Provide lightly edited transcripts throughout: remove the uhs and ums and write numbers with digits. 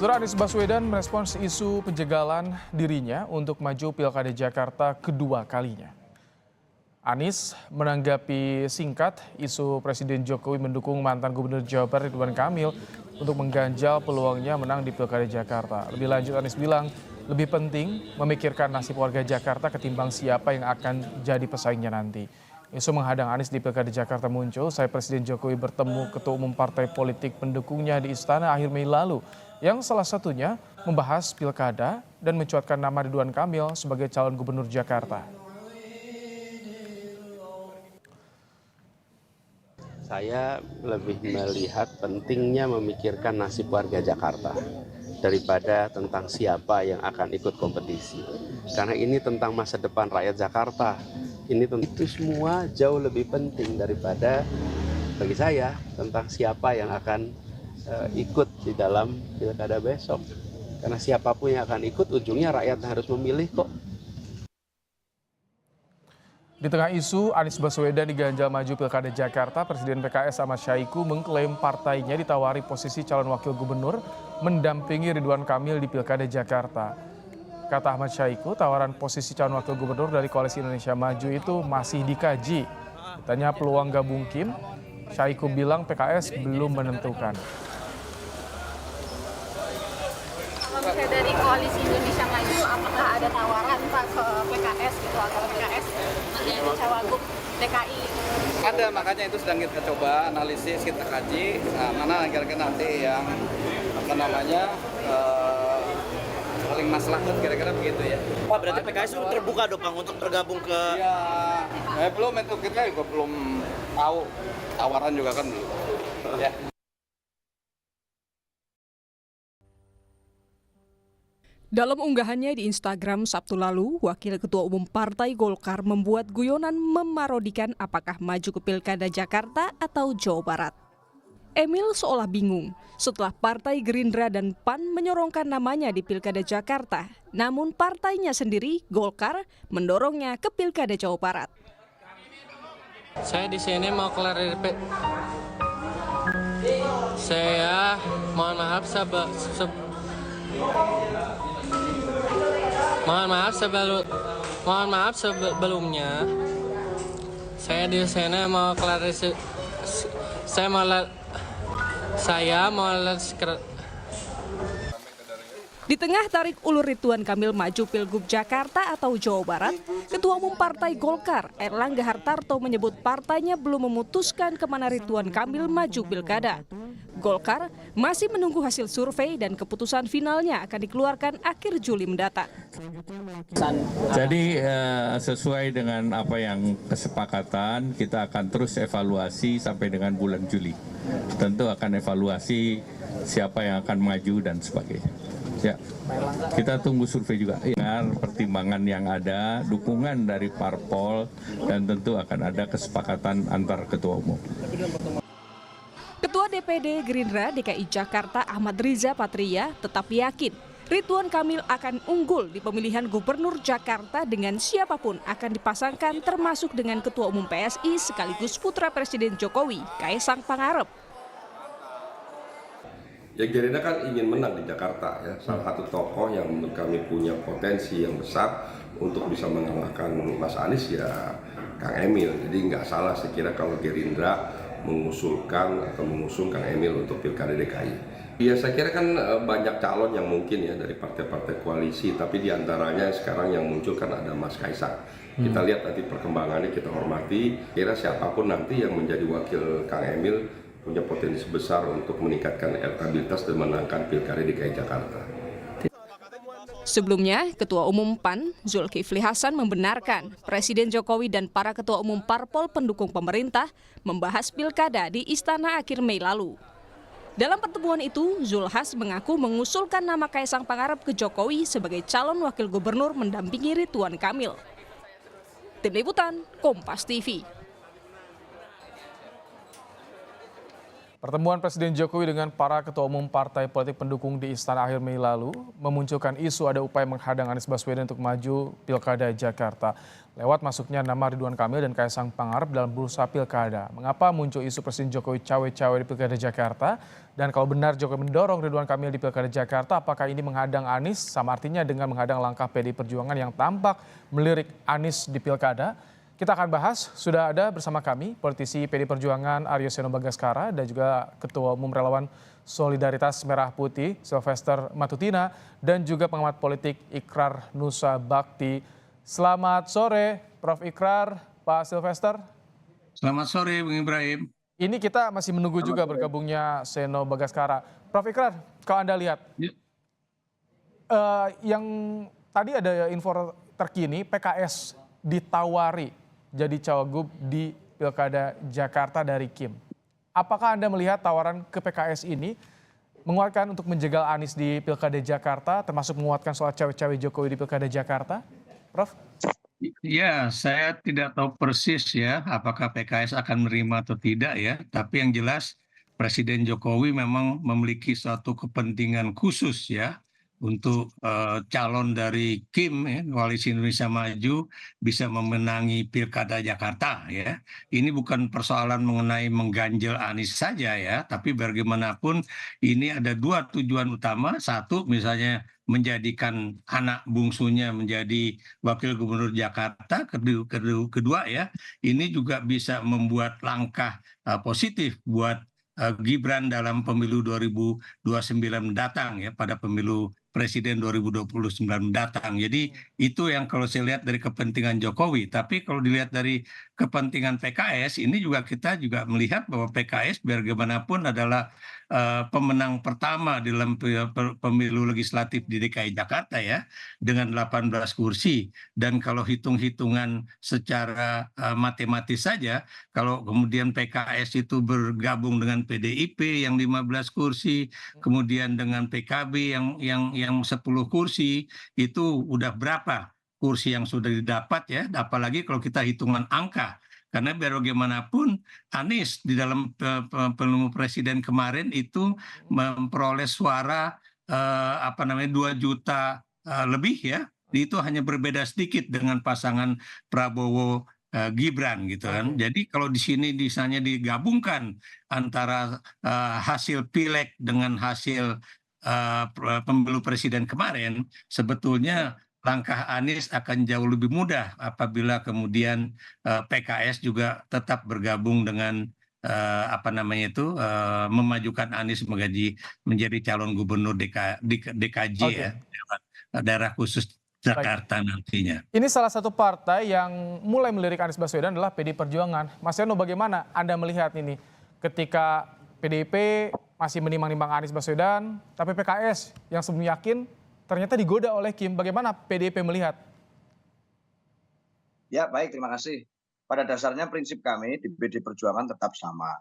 Saudara Anies Baswedan merespons isu penjagalan dirinya untuk maju Pilkada Jakarta kedua kalinya. Anies menanggapi singkat isu Presiden Jokowi mendukung mantan Gubernur Jawa Barat Ridwan Kamil untuk mengganjal peluangnya menang di Pilkada Jakarta. Lebih lanjut Anies bilang lebih penting memikirkan nasib warga Jakarta ketimbang siapa yang akan jadi pesaingnya nanti. Isu menghadang Anies di Pilkada Jakarta muncul usai Presiden Jokowi bertemu ketua umum partai politik pendukungnya di Istana akhir Mei lalu, yang salah satunya membahas pilkada dan mencuatkan nama Ridwan Kamil sebagai calon gubernur Jakarta. Saya lebih melihat pentingnya memikirkan nasib warga Jakarta daripada tentang siapa yang akan ikut kompetisi. Karena ini tentang masa depan rakyat Jakarta. Ini tentu semua jauh lebih penting daripada bagi saya tentang siapa yang akan ikut di dalam pilkada besok. Karena siapapun yang akan ikut ujungnya rakyat harus memilih kok. Di tengah isu Anies Baswedan diganjal maju Pilkada Jakarta, Presiden PKS Ahmad Syahiku mengklaim partainya ditawari posisi calon wakil gubernur mendampingi Ridwan Kamil di Pilkada Jakarta. Kata Ahmad Syahiku, tawaran posisi calon wakil gubernur dari Koalisi Indonesia Maju itu masih dikaji. Ditanya peluang gabung Kim, Syahiku bilang PKS belum menentukan. Kalau misalnya dari Koalisi Indonesia Maju, apakah ada tawaran Pak ke PKS gitu agar PKS nanti ada cawagup DKI? Ada, makanya itu sedang kita coba analisis, kita kaji mana kira-kira nanti yang paling maslahat kira-kira begitu ya. Pak, berarti PKS itu terbuka dong Bang untuk bergabung ke... Ya, belum, itu kita juga belum tahu, tawaran juga kan belum. Ya. Dalam unggahannya di Instagram Sabtu lalu, Wakil Ketua Umum Partai Golkar membuat guyonan memarodikan apakah maju ke Pilkada Jakarta atau Jawa Barat. Emil seolah bingung setelah Partai Gerindra dan PAN menyorongkan namanya di Pilkada Jakarta. Namun partainya sendiri, Golkar, mendorongnya ke Pilkada Jawa Barat. Saya di sini mau klarifikasi. Saya mohon maaf sebelumnya. Saya di sini mau klarifikasi. Di tengah tarik ulur Ridwan Kamil maju Pilgub Jakarta atau Jawa Barat, Ketua Umum Partai Golkar Erlangga Hartarto menyebut partainya belum memutuskan kemana Ridwan Kamil maju pilkada. Golkar masih menunggu hasil survei dan keputusan finalnya akan dikeluarkan akhir Juli mendatang. Jadi sesuai dengan apa yang kesepakatan, kita akan terus evaluasi sampai dengan bulan Juli. Tentu akan evaluasi siapa yang akan maju dan sebagainya. Ya, kita tunggu survei juga. Dengan pertimbangan yang ada, dukungan dari parpol, dan tentu akan ada kesepakatan antar ketua umum. Ketua DPD Gerindra DKI Jakarta Ahmad Riza Patria tetap yakin Ridwan Kamil akan unggul di pemilihan Gubernur Jakarta dengan siapapun akan dipasangkan termasuk dengan Ketua Umum PSI sekaligus putra Presiden Jokowi, Kaisang Pangarep. Ya, Gerindra kan ingin menang di Jakarta ya, salah satu tokoh yang menurut kami punya potensi yang besar untuk bisa mengalahkan Mas Anies ya Kang Emil. Jadi nggak salah saya kira kalau Gerindra mengusulkan atau mengusung Kang Emil untuk Pilkada DKI. Ya saya kira kan banyak calon yang mungkin ya dari partai-partai koalisi, tapi diantaranya sekarang yang muncul kan ada Mas Kaisang. Kita lihat nanti perkembangannya, kita hormati. Kira siapapun nanti yang menjadi wakil Kang Emil punya potensi besar untuk meningkatkan elektabilitas dan menangkan Pilkada DKI Jakarta. Sebelumnya, Ketua Umum PAN Zulkifli Hasan membenarkan Presiden Jokowi dan para ketua umum parpol pendukung pemerintah membahas pilkada di Istana akhir Mei lalu. Dalam pertemuan itu, Zulhas mengaku mengusulkan nama Kaisang Pangarep ke Jokowi sebagai calon wakil gubernur mendampingi Ridwan Kamil. Tim Liputan, Kompas TV. Pertemuan Presiden Jokowi dengan para ketua umum partai politik pendukung di Istana akhir Mei lalu memunculkan isu ada upaya menghadang Anies Baswedan untuk maju Pilkada Jakarta. Lewat masuknya nama Ridwan Kamil dan Kaisang Pangarep dalam bursa Pilkada. Mengapa muncul isu Presiden Jokowi cawe-cawe di Pilkada Jakarta? Dan kalau benar Jokowi mendorong Ridwan Kamil di Pilkada Jakarta, apakah ini menghadang Anies? Sama artinya dengan menghadang langkah PDI Perjuangan yang tampak melirik Anies di Pilkada? Kita akan bahas, sudah ada bersama kami politisi PDI Perjuangan Aryo Seno Bagaskara dan juga Ketua Umum Relawan Solidaritas Merah Putih Sylvester Matutina dan juga pengamat politik Ikrar Nusa Bakti. Selamat sore Prof. Ikrar, Pak Sylvester. Selamat sore Bung Ibrahim. Ini kita masih menunggu juga bergabungnya Seno Bagaskara. Prof. Ikrar, kalau Anda lihat, yang tadi ada info terkini PKS ditawari jadi cawagup di Pilkada Jakarta dari Kim. Apakah Anda melihat tawaran ke PKS ini menguatkan untuk menjegal Anies di Pilkada Jakarta, termasuk menguatkan soal cawe-cawe Jokowi di Pilkada Jakarta? Prof? Ya, saya tidak tahu persis ya apakah PKS akan menerima atau tidak ya. Tapi yang jelas Presiden Jokowi memang memiliki suatu kepentingan khusus ya untuk calon dari Kim, ya, Koalisi Indonesia Maju, bisa memenangi Pilkada Jakarta ya. Ini bukan persoalan mengenai mengganjel Anies saja ya, tapi bagaimanapun ini ada dua tujuan utama. Satu, misalnya menjadikan anak bungsunya menjadi wakil gubernur Jakarta. Kedua ya, ini juga bisa membuat langkah positif buat Gibran dalam pemilu 2029 mendatang ya, pada pemilu Presiden 2029 mendatang. Jadi itu yang kalau saya lihat dari kepentingan Jokowi. Tapi kalau dilihat dari kepentingan PKS, ini juga kita juga melihat bahwa PKS bagaimanapun adalah pemenang pertama dalam pemilu legislatif di DKI Jakarta ya, dengan 18 kursi. Dan kalau hitung-hitungan secara matematis saja, kalau kemudian PKS itu bergabung dengan PDIP yang 15 kursi, kemudian dengan PKB yang 10 kursi, itu udah berapa kursi yang sudah didapat ya, apalagi kalau kita hitungan angka. Karena biar bagaimanapun Anies di dalam pemilu presiden kemarin itu memperoleh suara 2 juta lebih ya. Itu hanya berbeda sedikit dengan pasangan Prabowo Gibran gitu kan. Jadi kalau di sini misalnya digabungkan antara hasil pileg dengan hasil pemilu presiden kemarin, sebetulnya langkah Anies akan jauh lebih mudah apabila kemudian PKS juga tetap bergabung dengan memajukan Anies menjadi calon gubernur DKJ ya, daerah khusus Jakarta nantinya. Ini salah satu partai yang mulai melirik Anies Baswedan adalah PDI Perjuangan. Mas Seno, bagaimana Anda melihat ini ketika PDIP masih menimbang-nimbang Anies Baswedan, tapi PKS yang sebelumnya yakin ternyata digoda oleh Kim. Bagaimana PDIP melihat? Ya, baik, terima kasih. Pada dasarnya prinsip kami di PDI Perjuangan tetap sama.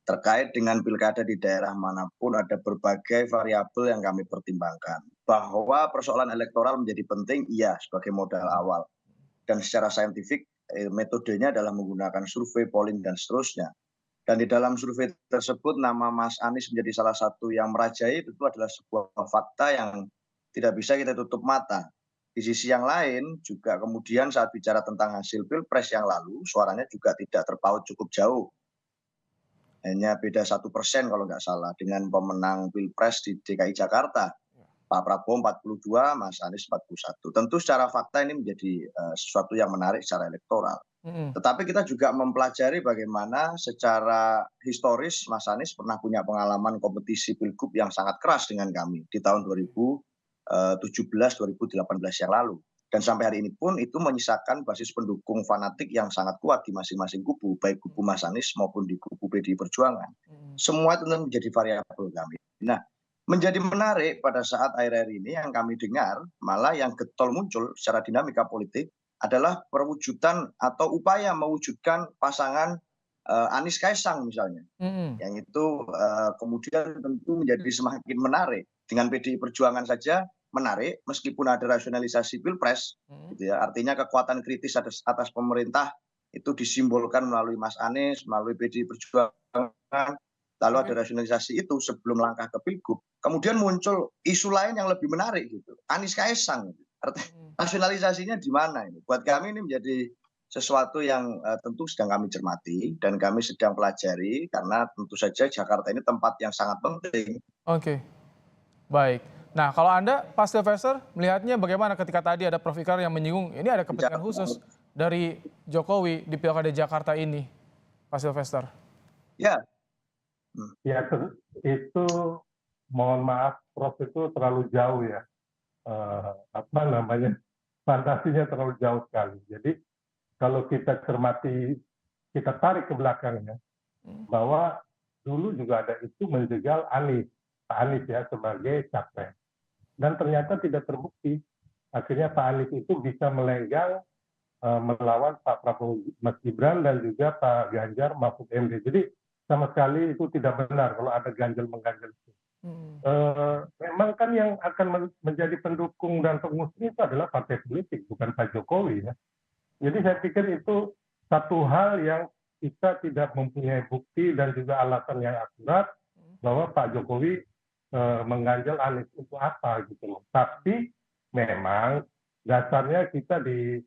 Terkait dengan pilkada di daerah manapun ada berbagai variabel yang kami pertimbangkan. Bahwa persoalan elektoral menjadi penting, iya, sebagai modal awal. Dan secara saintifik, metodenya adalah menggunakan survei, polling, dan seterusnya. Dan di dalam survei tersebut, nama Mas Anies menjadi salah satu yang merajai, itu adalah sebuah fakta yang tidak bisa kita tutup mata. Di sisi yang lain juga kemudian saat bicara tentang hasil Pilpres yang lalu, suaranya juga tidak terpaut cukup jauh. Hanya beda 1% kalau nggak salah dengan pemenang Pilpres di DKI Jakarta. Pak Prabowo 42, Mas Anies 41. Tentu secara fakta ini menjadi sesuatu yang menarik secara elektoral. Tetapi kita juga mempelajari bagaimana secara historis Mas Anies pernah punya pengalaman kompetisi Pilgub yang sangat keras dengan kami di tahun 2017-2018 yang lalu. Dan sampai hari ini pun itu menyisakan basis pendukung fanatik yang sangat kuat di masing-masing kubu, baik kubu Mas Anies maupun di kubu PDI Perjuangan. Semua itu menjadi variabel kami. Nah, menjadi menarik pada saat akhir-akhir ini yang kami dengar, malah yang getol muncul secara dinamika politik adalah perwujudan atau upaya mewujudkan pasangan Anies Kaisang misalnya. Yang itu kemudian tentu menjadi semakin menarik. Dengan PDI Perjuangan saja menarik, meskipun ada rasionalisasi Pilpres, gitu ya. Artinya kekuatan kritis atas pemerintah itu disimbolkan melalui Mas Anies, melalui PDI Perjuangan, lalu ada rasionalisasi itu sebelum langkah ke Pilgub, kemudian muncul isu lain yang lebih menarik gitu, Anies Kaisang. Rasionalisasinya di mana ini? Buat kami ini menjadi sesuatu yang tentu sedang kami cermati dan kami sedang pelajari karena tentu saja Jakarta ini tempat yang sangat penting. Oke, baik. Nah, kalau Anda, Pak Sylvester, melihatnya bagaimana ketika tadi ada Prof. Ikrar yang menyinggung ini ada kepentingan khusus dari Jokowi di Pilkada Jakarta ini, Pak Sylvester? Ya. Ya, itu mohon maaf, Prof itu terlalu jauh ya. Fantasinya terlalu jauh sekali. Jadi kalau kita cermati, kita tarik ke belakangnya, bahwa dulu juga ada itu menjegal Pak Anies ya sebagai capres. Dan ternyata tidak terbukti. Akhirnya Pak Anies itu bisa melenggang melawan Pak Prabowo Mas Gibran dan juga Pak Ganjar Mahfud MD. Jadi sama sekali itu tidak benar kalau ada ganjel-mengganjel itu. Memang kan yang akan menjadi pendukung dan pengusung itu adalah partai politik, bukan Pak Jokowi ya. Jadi saya pikir itu satu hal yang kita tidak mempunyai bukti dan juga alasan yang akurat bahwa Pak Jokowi mengganjal Anies untuk apa gitu loh. Tapi memang dasarnya kita di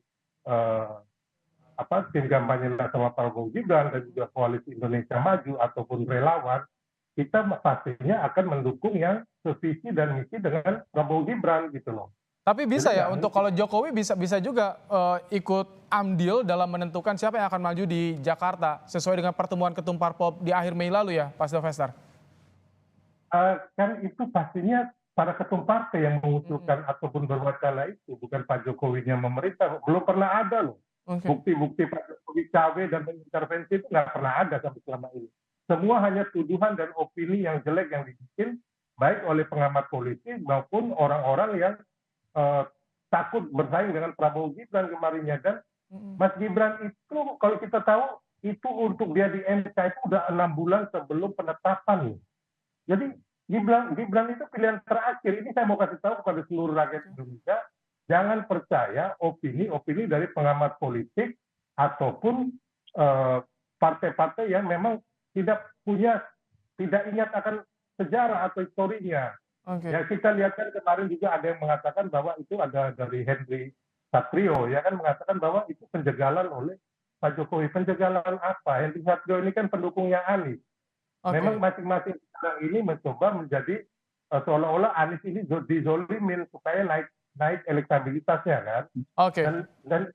tim kampanye nasional Prabowo Gibran dan juga Koalisi Indonesia Maju ataupun relawan, kita pastinya akan mendukung yang sevisi dan misi dengan Prabowo Gibran gitu loh. Tapi bisa ya untuk kalau Jokowi bisa juga ikut andil dalam menentukan siapa yang akan maju di Jakarta sesuai dengan pertemuan ketum parpol di akhir Mei lalu ya, Pak Sylvester? Kan itu pastinya para ketum partai yang mengusulkan ataupun berwacana itu, bukan Pak Jokowi yang memerintah. Belum pernah ada loh. Bukti-bukti Pak Jokowi cawe dan mengintervensi itu nggak pernah ada sampai selama ini. Semua hanya tuduhan dan opini yang jelek yang dibikin baik oleh pengamat politik maupun orang-orang yang takut bersaing dengan Prabowo Gibran kemarinnya. Dan Mas Gibran itu kalau kita tahu itu untuk dia di MK itu udah 6 bulan sebelum penetapan. Jadi Gibran itu pilihan terakhir. Ini saya mau kasih tahu kepada seluruh rakyat Indonesia, jangan percaya opini-opini dari pengamat politik ataupun partai-partai yang memang tidak ingat akan sejarah atau historinya. Ya kita lihat kan kemarin juga ada yang mengatakan bahwa itu ada dari Henry Satrio ya kan mengatakan bahwa itu penjagalan oleh Pak Jokowi. Penjagalan apa? Henry Satrio ini kan pendukungnya Anies. Memang masing-masing orang ini mencoba menjadi seolah-olah Anies ini dizolimin supaya naik elektabilitasnya kan. Dan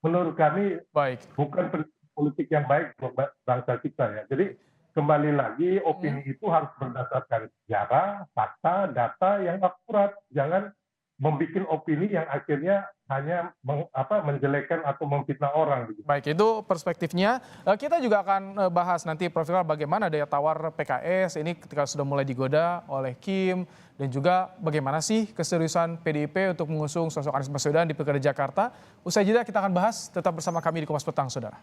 menurut kami bukan politik yang baik buat bangsa kita ya. Jadi kembali lagi opini itu harus berdasarkan sejarah, fakta, data yang akurat. Jangan membuat opini yang akhirnya hanya menjelekkan atau memfitnah orang. Baik, itu perspektifnya. Kita juga akan bahas nanti Prof. Ikrar bagaimana daya tawar PKS ini ketika sudah mulai digoda oleh Kim dan juga bagaimana sih keseriusan PDIP untuk mengusung sosok Anies Baswedan di Pilkada Jakarta. Usai jeda kita akan bahas, tetap bersama kami di Kompas Petang, Saudara.